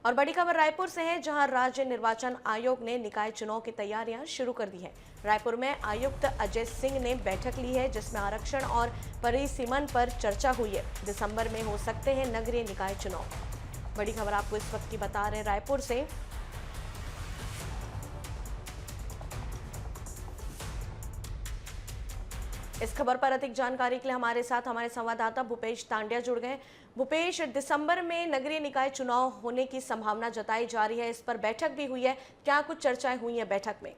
और बड़ी खबर रायपुर से है, जहां राज्य निर्वाचन आयोग ने निकाय चुनाव की तैयारियां शुरू कर दी है। रायपुर में आयुक्त अजय सिंह ने बैठक ली है, जिसमें आरक्षण और परिसीमन पर चर्चा हुई है। दिसंबर में हो सकते हैं नगरीय निकाय चुनाव। बड़ी खबर आपको इस वक्त की बता रहे हैं रायपुर से। इस खबर पर अधिक जानकारी के लिए हमारे साथ हमारे संवाददाता भूपेश तांड्या जुड़ गए। भूपेश, दिसंबर में नगरीय निकाय चुनाव होने की संभावना जताई जा रही है, इस पर बैठक भी हुई है, क्या कुछ चर्चाएं हुई हैं बैठक में?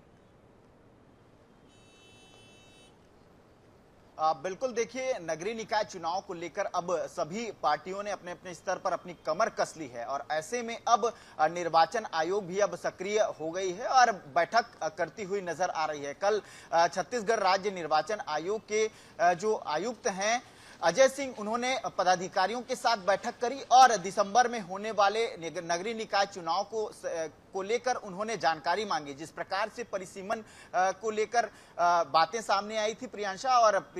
बिल्कुल, देखिए, नगरीय निकाय चुनाव को लेकर अब सभी पार्टियों ने अपने अपने स्तर पर अपनी कमर कस ली है और ऐसे में अब निर्वाचन आयोग भी अब सक्रिय हो गई है और बैठक करती हुई नजर आ रही है। कल छत्तीसगढ़ राज्य निर्वाचन आयोग के जो आयुक्त हैं अजय सिंह, उन्होंने पदाधिकारियों के साथ बैठक करी और दिसंबर में होने वाले नगरीय निकाय चुनाव को लेकर उन्होंने जानकारी मांगी। जिस प्रकार से परिसीमन को लेकर बातें सामने आई थी प्रियांशा, और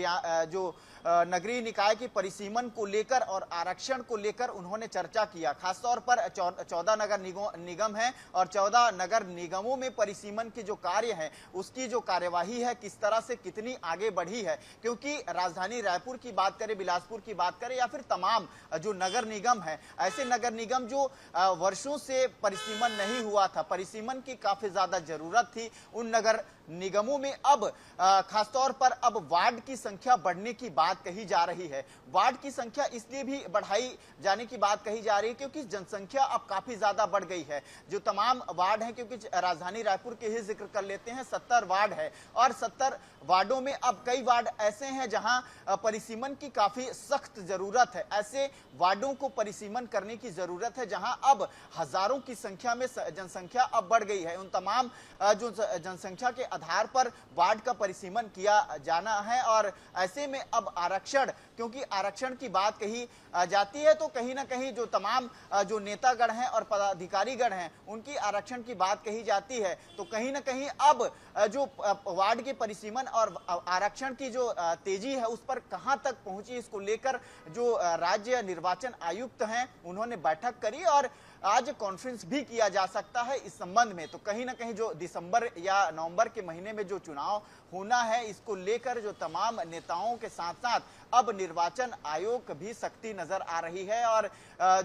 जो नगरीय निकाय के परिसीमन को लेकर और आरक्षण को लेकर उन्होंने चर्चा किया। खासतौर पर 14 नगर निगम है और 14 नगर निगमों में परिसीमन के जो कार्य है उसकी जो कार्यवाही है किस तरह से कितनी आगे बढ़ी है, क्योंकि राजधानी रायपुर की बात करें, बिलासपुर की बात करें या फिर तमाम जो नगर निगम है, ऐसे नगर निगम जो वर्षों से परिसीमन नहीं हुआ था, परिसीमन की काफी ज्यादा जरूरत थी, उन नगर निगमों में अब खासतौर पर अब वार्ड की संख्या बढ़ने की बात कही जा रही है। वार्ड की संख्या इसलिए भी बढ़ाई जाने की बात कही जा रही है क्योंकि जनसंख्या अब काफी ज्यादा बढ़ गई है। जो तमाम वार्ड हैं, क्योंकि राजधानी रायपुर के ही जिक्र कर लेते हैं, 70 वार्ड है और 70 वार्डों में अब कई वार्ड ऐसे हैं जहां परिसीमन की काफी सख्त जरूरत है। ऐसे वार्डों को परिसीमन करने की जरूरत है जहां अब हजारों की संख्या में जनसंख्या अब बढ़ गई है। उन तमाम जो जनसंख्या के आधार पर वार्ड का परिसीमन किया जाना है और ऐसे में अब आरक्षण, क्योंकि आरक्षण की बात कही जाती है तो कहीं ना कहीं जो तमाम जो नेतागण हैं और पदाधिकारीगण हैं उनकी आरक्षण की बात कही जाती है, तो कहीं ना कहीं अब जो वार्ड के परिसीमन और आरक्षण की जो तेजी है उस पर कहां तक पहुंची, इसको लेकर जो राज्य निर्वाचन आयुक्त हैं उन्होंने बैठक करी और आज कॉन्फ्रेंस भी किया जा सकता है इस संबंध में। तो कहीं ना कहीं जो दिसंबर या नवंबर के महीने में जो चुनाव होना है, इसको लेकर जो तमाम नेताओं के साथ साथ अब निर्वाचन आयोग भी सख्ती नजर आ रही है और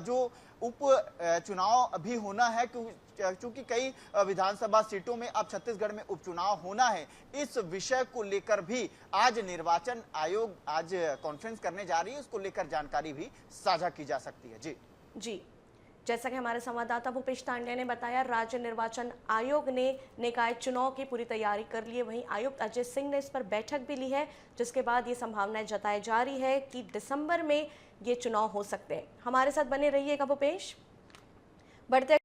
जो उप चुनाव भी होना है, क्योंकि कई विधानसभा सीटों में अब छत्तीसगढ़ में उपचुनाव होना है, इस विषय को लेकर भी आज निर्वाचन आयोग आज कॉन्फ्रेंस करने जा रही है, उसको लेकर जानकारी भी साझा की जा सकती है। जी, जैसा कि हमारे संवाददाता भूपेश तांड्या ने बताया, राज्य निर्वाचन आयोग ने निकाय चुनाव की पूरी तैयारी कर ली है। वहीं आयुक्त अजय सिंह ने इस पर बैठक भी ली है, जिसके बाद ये संभावनाएं जताई जा रही है कि दिसंबर में ये चुनाव हो सकते हैं। हमारे साथ बने रहिएगा भूपेश। बढ़ते